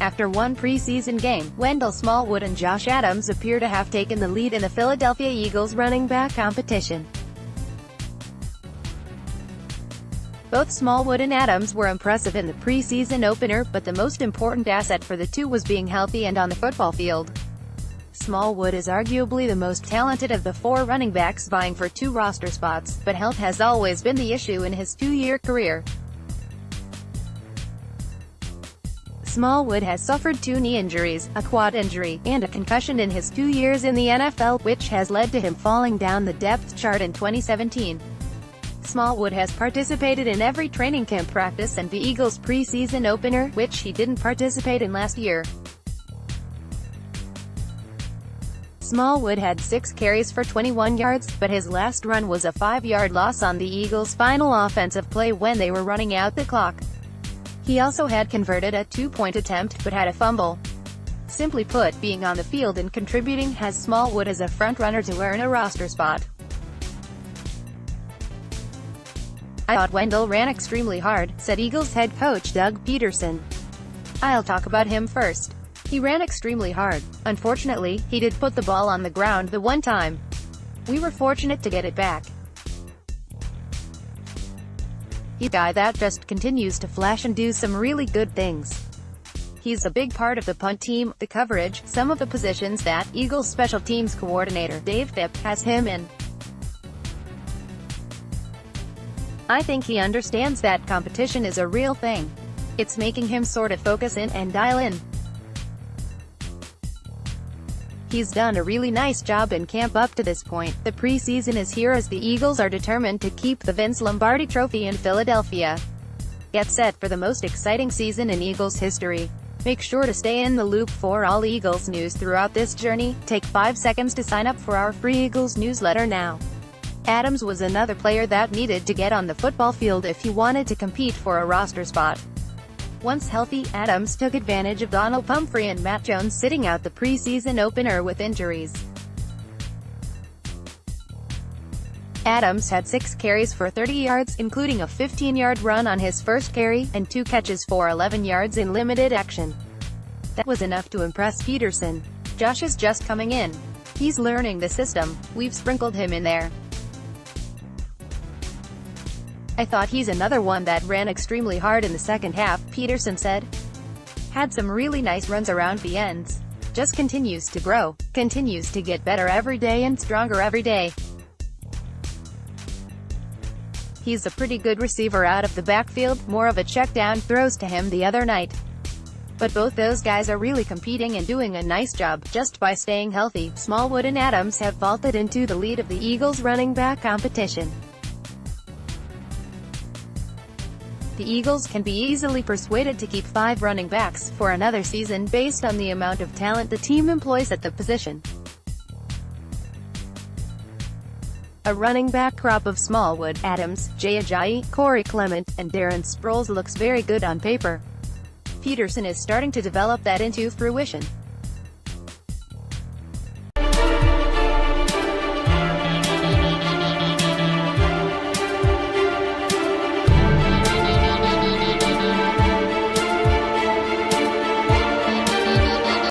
After one preseason game, Wendell Smallwood and Josh Adams appear to have taken the lead in the Philadelphia Eagles running back competition. Both Smallwood and Adams were impressive in the preseason opener, but the most important asset for the two was being healthy and on the football field. Smallwood is arguably the most talented of the four running backs vying for 2 roster spots, but health has always been the issue in his 2-year career. Smallwood has suffered 2 knee injuries, a quad injury, and a concussion in his 2 years in the NFL, which has led to him falling down the depth chart in 2017. Smallwood has participated in every training camp practice and the Eagles' preseason opener, which he didn't participate in last year. Smallwood had 6 carries for 21 yards, but his last run was a 5-yard loss on the Eagles' final offensive play when they were running out the clock. He also had converted a 2-point attempt but had a fumble. Simply put, being on the field and contributing has Smallwood as a front-runner to earn a roster spot. "I thought Wendell ran extremely hard," said Eagles head coach Doug Peterson. "I'll talk about him first. He ran extremely hard. Unfortunately, he did put the ball on the ground the one time. We were fortunate to get it back. He's a guy that just continues to flash and do some really good things. He's a big part of the punt team, the coverage, some of the positions that Eagles special teams coordinator Dave Thipp has him in. I think he understands that competition is a real thing. It's making him sort of focus in and dial in. He's done a really nice job in camp up to this point. The preseason is here as the Eagles are determined to keep the Vince Lombardi Trophy in Philadelphia. Get set for the most exciting season in Eagles history. Make sure to stay in the loop for all Eagles news throughout this journey. Take 5 seconds to sign up for our free Eagles newsletter now." Adams was another player that needed to get on the football field if he wanted to compete for a roster spot. Once healthy, Adams took advantage of Donald Pumphrey and Matt Jones sitting out the preseason opener with injuries. Adams had 6 carries for 30 yards, including a 15-yard run on his first carry, and 2 catches for 11 yards in limited action. That was enough to impress Peterson. "Josh is just coming in. He's learning the system. We've sprinkled him in there. I thought he's another one that ran extremely hard in the second half," Peterson said. "Had some really nice runs around the ends. Just continues to grow, continues to get better every day and stronger every day. He's a pretty good receiver out of the backfield, more of a check down throws to him the other night. But both those guys are really competing and doing a nice job, just by staying healthy." Smallwood and Adams have vaulted into the lead of the Eagles running back competition. The Eagles can be easily persuaded to keep 5 running backs for another season based on the amount of talent the team employs at the position. A running back crop of Smallwood, Adams, Jay Ajayi, Corey Clement, and Darren Sproles looks very good on paper. Peterson is starting to develop that into fruition.